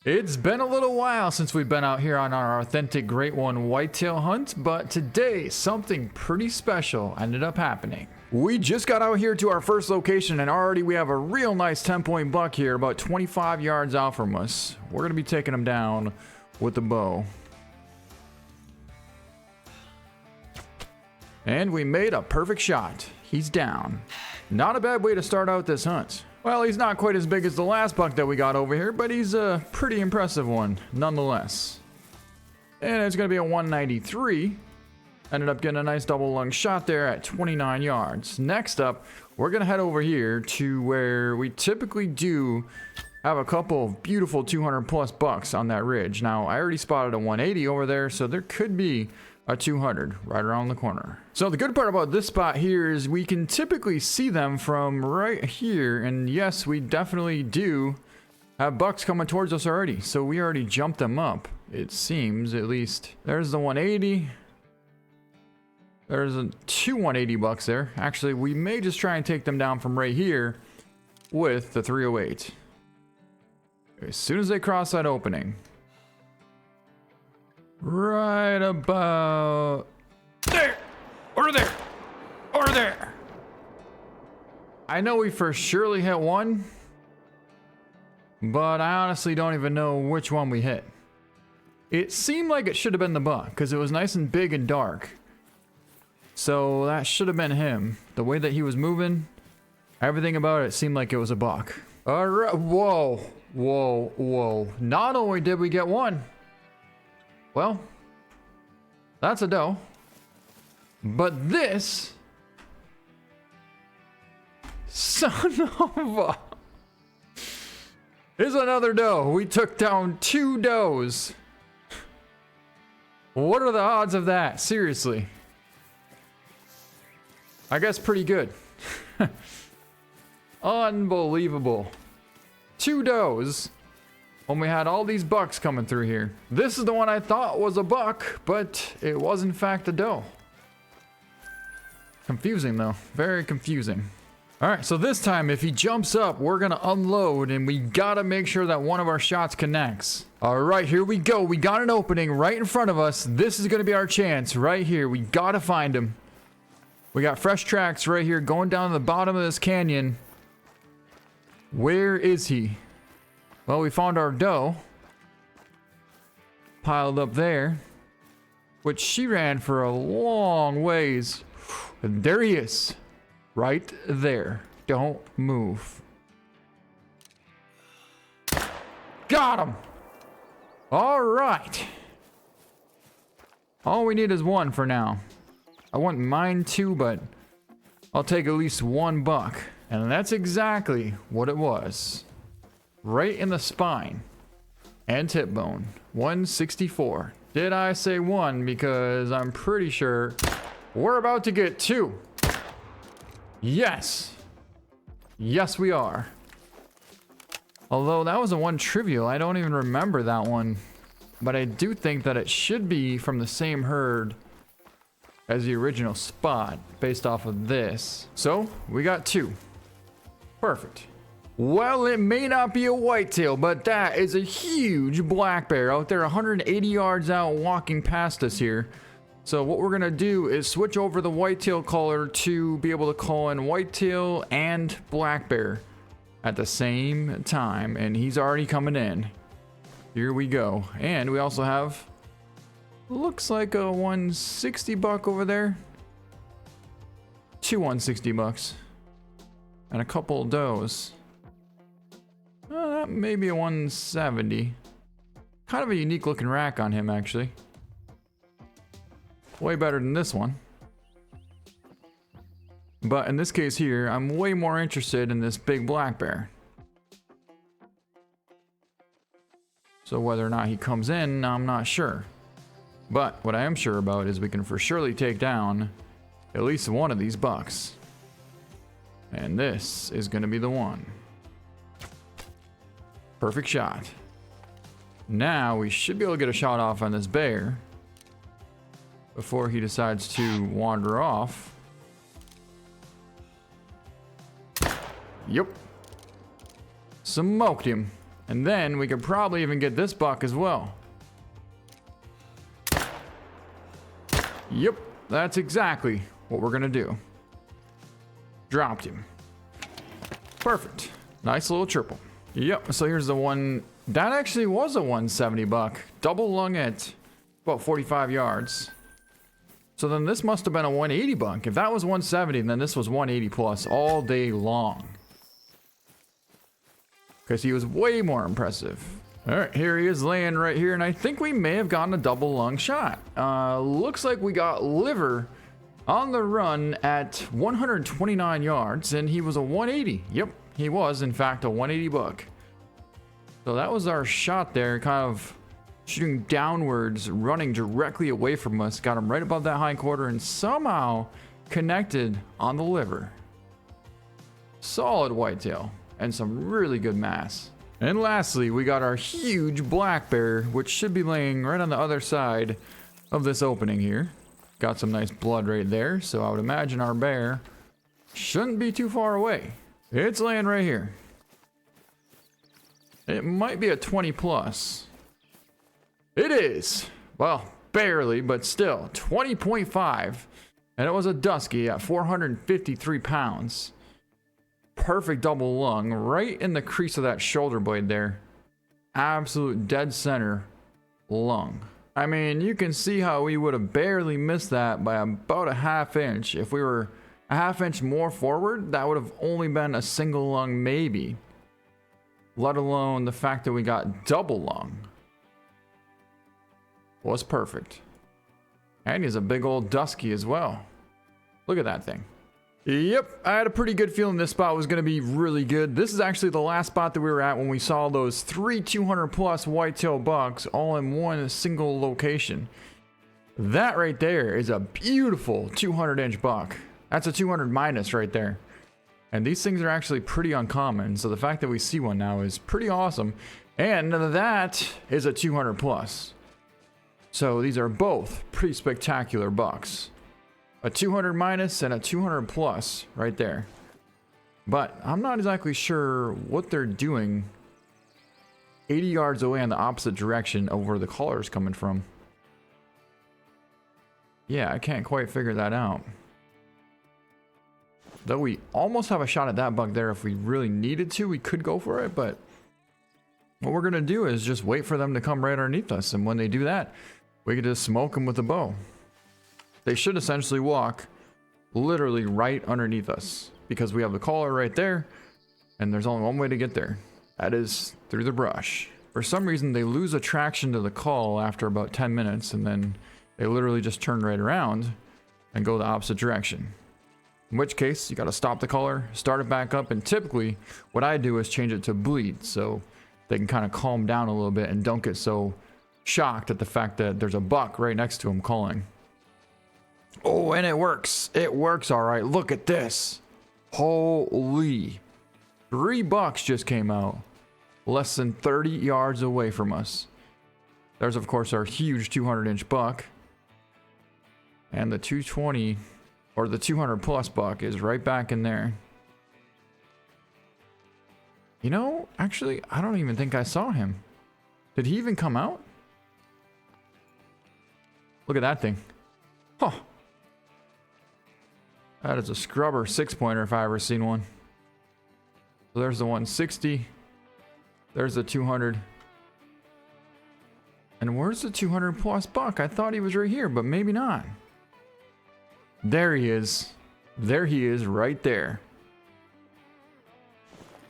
It's been a little while since we've been out here on our authentic Great One whitetail hunt, but today something pretty special ended up happening. We just got out here to our first location and already we have a real nice 10-point buck here about 25 yards out from us. We're going to be taking him down with the bow. And we made a perfect shot. He's down. Not a bad way to start out this hunt. Well, he's not quite as big as the last buck that we got over here, but he's a pretty impressive one nonetheless. And it's going to be a 193. Ended up getting a nice double lung shot there at 29 yards. Next up, we're going to head over here to where we typically do have a couple of beautiful 200 plus bucks on that ridge. Now, I already spotted a 180 over there, so there could be a 200 right around the corner. So the good part about this spot here is we can typically see them from right here, and yes, we definitely do have bucks coming towards us already, so we already jumped them up, it seems, at least. There's the 180. There's two 180 bucks there. Actually, we may just try and take them down from right here with the 308 as soon as they cross that opening. Right about there, or there, or there. I know we for surely hit one, but I honestly don't even know which one we hit. It seemed like it should have been the buck because it was nice and big and dark. So that should have been him. The way that he was moving, everything about it seemed like it was a buck. All right, whoa, whoa, whoa. Not only did we get one, well, that's a doe. But this son of a is another doe. We took down two does. What are the odds of that? Seriously. I guess pretty good. Unbelievable. Two does. When we had all these bucks coming through here. This is the one I thought was a buck, but it was in fact a doe. Confusing though, very confusing. All right, so this time if he jumps up, we're gonna unload and we gotta make sure that one of our shots connects. All right, here we go. We got an opening right in front of us. This is gonna be our chance right here. We gotta find him. We got fresh tracks right here going down to the bottom of this canyon. Where is he? Well, we found our doe piled up there, which she ran for a long ways. And there he is, right there. Don't move. Got him. All right. All we need is one for now. I wouldn't mind two, but I'll take at least one buck. And that's exactly what it was. Right in the spine and hip bone. 164. Did I say one? Because I'm pretty sure we're about to get two. Yes. Yes, we are. Although that was a one trivial. I don't even remember that one. But I do think that it should be from the same herd as the original spot based off of this. So we got two. Perfect. Well, it may not be a whitetail, but that is a huge black bear out there 180 yards out walking past us here. So what we're gonna do is switch over the whitetail caller to be able to call in whitetail and black bear at the same time, and he's already coming in. Here we go. And we also have, looks like a 160 buck over there. Two 160 bucks and a couple of does. That may be a 170. Kind of a unique looking rack on him, actually. Way better than this one. But in this case here, I'm way more interested in this big black bear. So whether or not he comes in, I'm not sure. But what I am sure about is we can for surely take down at least one of these bucks. And this is going to be the one. Perfect shot. Now we should be able to get a shot off on this bear before he decides to wander off. Yep. Smoked him. And then we could probably even get this buck as well. Yep, that's exactly what we're gonna do. Dropped him. Perfect. Nice little triple. Yep, so here's the one. That actually was a 170 buck. Double lung at about 45 yards. So then this must have been a 180 buck. If that was 170, then this was 180 plus all day long. Because he was way more impressive. All right, here he is laying right here, and I think we may have gotten a double lung shot. Looks like we got liver on the run at 129 yards, and he was a 180. Yep, he was in fact a 180 buck. So that was our shot there, kind of shooting downwards, running directly away from us. Got him right above that hind quarter, and somehow connected on the liver. Solid whitetail, and some really good mass. And lastly, we got our huge black bear, which should be laying right on the other side of this opening here. Got some nice blood right there, so I would imagine our bear shouldn't be too far away. It's laying right here. It might be a 20 plus. It is. Well, barely, but still, 20.5. And it was a dusky at 453 pounds. Perfect double lung right in the crease of that shoulder blade there. Absolute dead center lung. I mean, you can see how we would have barely missed that by about a half inch. If we were a half inch more forward, that would have only been a single lung maybe. Let alone the fact that we got double lung. Was perfect. And he's a big old dusky as well. Look at that thing. Yep, I had a pretty good feeling this spot was going to be really good. This is actually the last spot that we were at when we saw those 3 200 plus whitetail bucks all in one single location. That right there is a beautiful 200-inch buck. That's a 200 minus right there. And these things are actually pretty uncommon, so the fact that we see one now is pretty awesome. And that is a 200 plus. So these are both pretty spectacular bucks. A 200 minus and a 200 plus right there. But I'm not exactly sure what they're doing 80 yards away in the opposite direction of where the caller is coming from. Yeah, I can't quite figure that out. Though we almost have a shot at that buck there. If we really needed to, we could go for it. But what we're going to do is just wait for them to come right underneath us. And when they do that, we can just smoke them with the bow. They should essentially walk literally right underneath us because we have the collar right there and there's only one way to get there. That is through the brush. For some reason, they lose attraction to the call after about 10 minutes and then they literally just turn right around and go the opposite direction. In which case, you got to stop the collar, start it back up, and typically what I do is change it to bleed so they can kind of calm down a little bit and don't get so shocked at the fact that there's a buck right next to them calling. Oh, and it works. It works all right. Look at this. Holy. 3 bucks just came out. Less than 30 yards away from us. There's, of course, our huge 200-inch buck. And the 220, or the 200 plus buck is right back in there. You know, actually, I don't even think I saw him. Did he even come out? Look at that thing. Huh. That is a scrubber 6-pointer if I ever seen one. So there's the 160. There's the 200. And where's the 200 plus buck? I thought he was right here, but maybe not. There he is. There he is right there.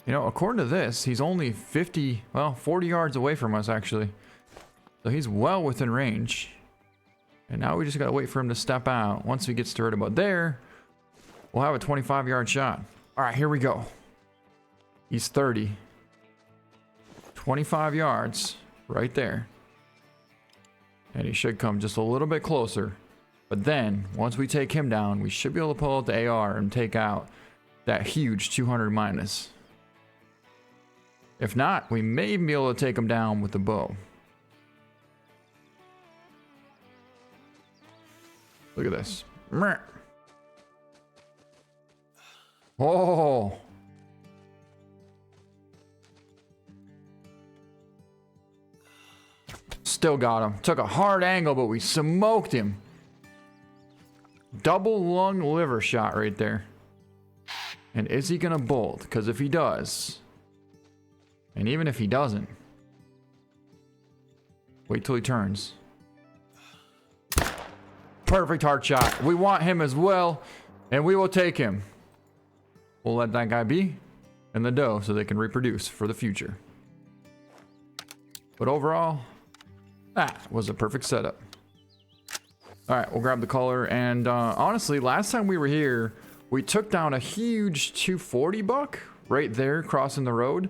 You know, according to this, he's only 40 yards away from us actually. So he's well within range. And now we just gotta wait for him to step out. Once he gets to right about there, we'll have a 25-yard shot. All right, here we go. He's 30. 25 yards right there. And he should come just a little bit closer. But then, once we take him down, we should be able to pull out the AR and take out that huge 200 minus. If not, we may even be able to take him down with the bow. Look at this. Oh. Still got him. Took a hard angle, but we smoked him. Double lung liver shot right there. And is he gonna bolt? Because if he does, and even if he doesn't, wait till he turns. Perfect heart shot. We want him as well, and we will take him. We'll let that guy be in the dough so they can reproduce for the future. But overall, that was a perfect setup. All right, we'll grab the color. And honestly, last time we were here, we took down a huge 240 buck right there crossing the road.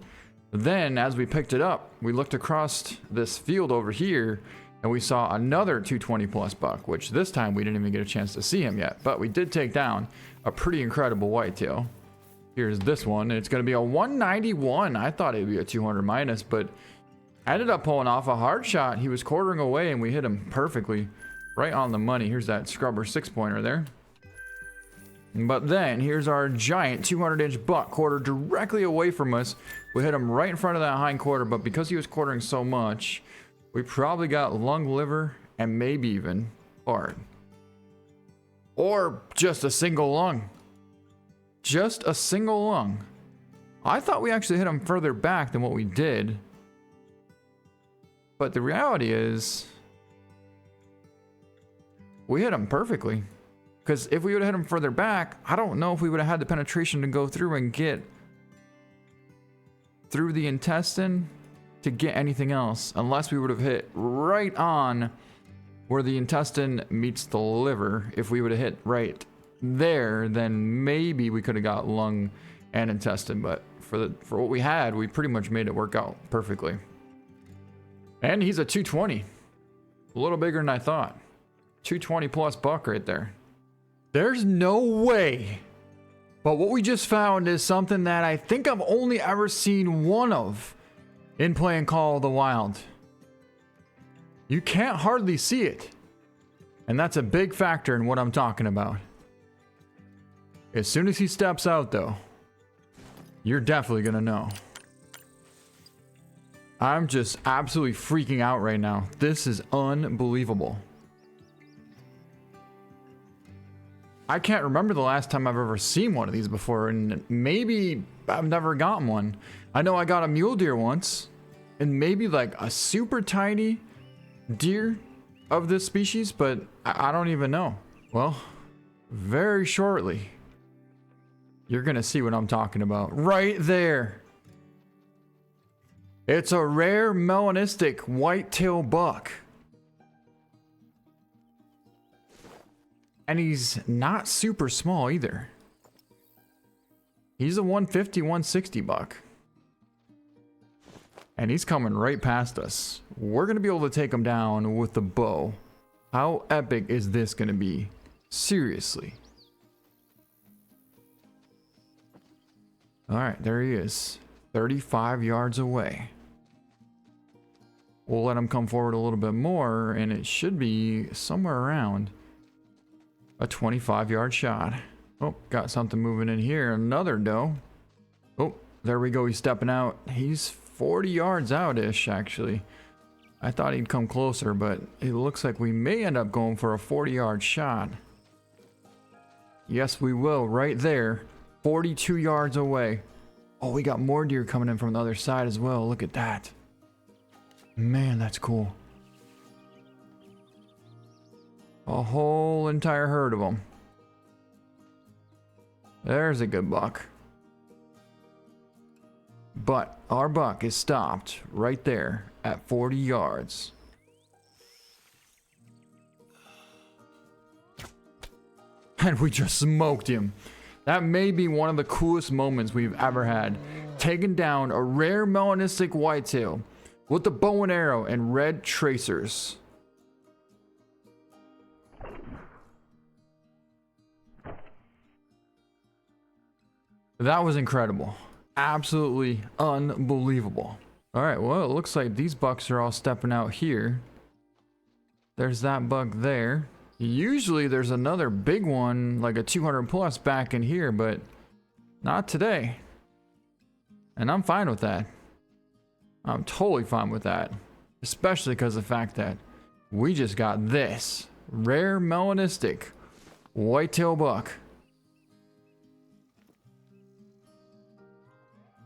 Then as we picked it up, we looked across this field over here and we saw another 220 plus buck, which this time we didn't even get a chance to see him yet. But we did take down a pretty incredible whitetail. Here's this one. It's going to be a 191. I thought it'd be a 200 minus, but I ended up pulling off a hard shot. He was quartering away and we hit him perfectly right on the money. Here's that scrubber 6-pointer there. But then here's our giant 200-inch buck quartered directly away from us. We hit him right in front of that hind quarter, but because he was quartering so much, we probably got lung, liver, and maybe even heart. Or just a single lung. Just a single lung. I thought we actually hit him further back than what we did. But the reality is, we hit him perfectly. Because if we would have hit him further back, I don't know if we would have had the penetration to go through and get through the intestine to get anything else. Unless we would have hit right on where the intestine meets the liver. If we would have hit right there, then maybe we could have got lung and intestine. But for what we had, we pretty much made it work out perfectly. And he's a 220. A little bigger than I thought. 220 plus buck right there. There's no way. But what we just found is something that I think I've only ever seen one of in playing Call of the Wild. You can't hardly see it. And that's a big factor in what I'm talking about. As soon as he steps out though, you're definitely gonna know. I'm just absolutely freaking out right now. This is unbelievable. I can't remember the last time I've ever seen one of these before, and maybe I've never gotten one. I know I got a mule deer once, and maybe like a super tiny deer of this species, but I don't even know. Well, very shortly, you're gonna see what I'm talking about. Right there. It's a rare melanistic whitetail buck. And he's not super small either. He's a 150, 160 buck. And he's coming right past us. We're going to be able to take him down with the bow. How epic is this going to be? Seriously. Alright, there he is. 35 yards away. We'll let him come forward a little bit more, and it should be somewhere around a 25-yard shot. Oh, got something moving in here. Another doe. Oh, there we go. He's stepping out. He's 40 yards out-ish, actually. I thought he'd come closer, but it looks like we may end up going for a 40-yard shot. Yes, we will. Right there. 42 yards away. Oh, we got more deer coming in from the other side as well. Look at that. Man, that's cool. A whole entire herd of them. There's a good buck. But our buck is stopped right there at 40 yards. And we just smoked him. That may be one of the coolest moments we've ever had. Taking down a rare melanistic whitetail with the bow and arrow and red tracers. That was incredible. Absolutely unbelievable. All right, well, it looks like these bucks are all stepping out here. There's that buck there. Usually there's another big one, like a 200 plus back in here, but not today. And I'm fine with that. I'm totally fine with that. Especially because of the fact that we just got this rare melanistic whitetail buck.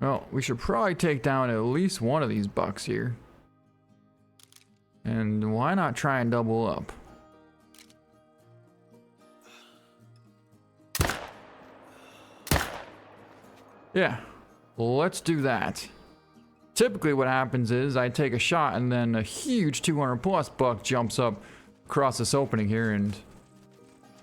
Well, we should probably take down at least one of these bucks here. And why not try and double up? Yeah, let's do that. Typically what happens is I take a shot and then a huge 200 plus buck jumps up across this opening here, and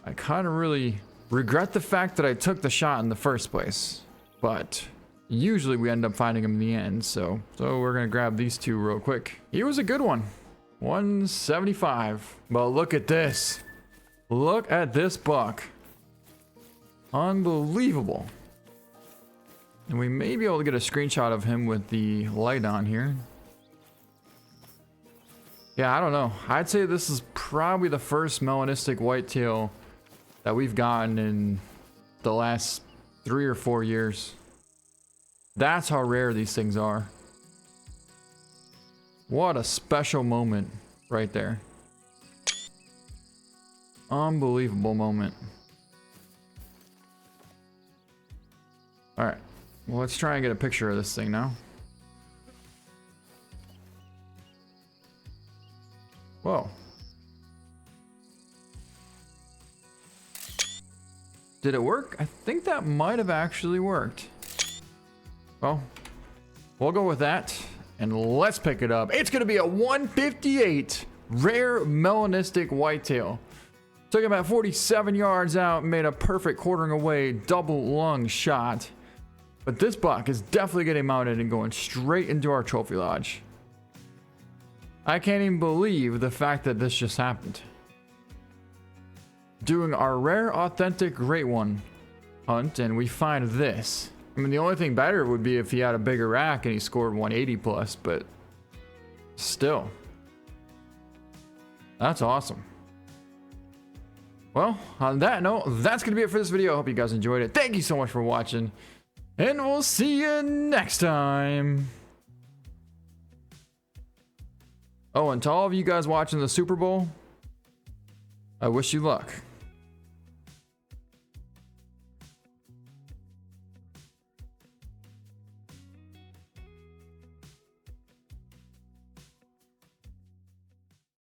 I kind of really regret the fact that I took the shot in the first place. But usually we end up finding him in the end, so we're gonna grab these two real quick. He was a good one. 175. But look at this. Look at this buck. Unbelievable. And we may be able to get a screenshot of him with the light on here. Yeah, I don't know. I'd say this is probably the first melanistic whitetail that we've gotten in the last 3 or 4 years. That's how rare these things are. What a special moment right there. Unbelievable moment. All right. Well, let's try and get a picture of this thing now. Whoa. Did it work? I think that might have actually worked. Well, we'll go with that and let's pick it up. It's going to be a 158 rare melanistic whitetail. Took him at 47 yards out, made a perfect quartering away double lung shot. But this buck is definitely getting mounted and going straight into our trophy lodge. I can't even believe the fact that this just happened. Doing our rare, authentic, great one hunt, and we find this. I mean, the only thing better would be if he had a bigger rack and he scored 180 plus, but still. That's awesome. Well, on that note, that's going to be it for this video. I hope you guys enjoyed it. Thank you so much for watching. And we'll see you next time. Oh, and to all of you guys watching the Super Bowl, I wish you luck.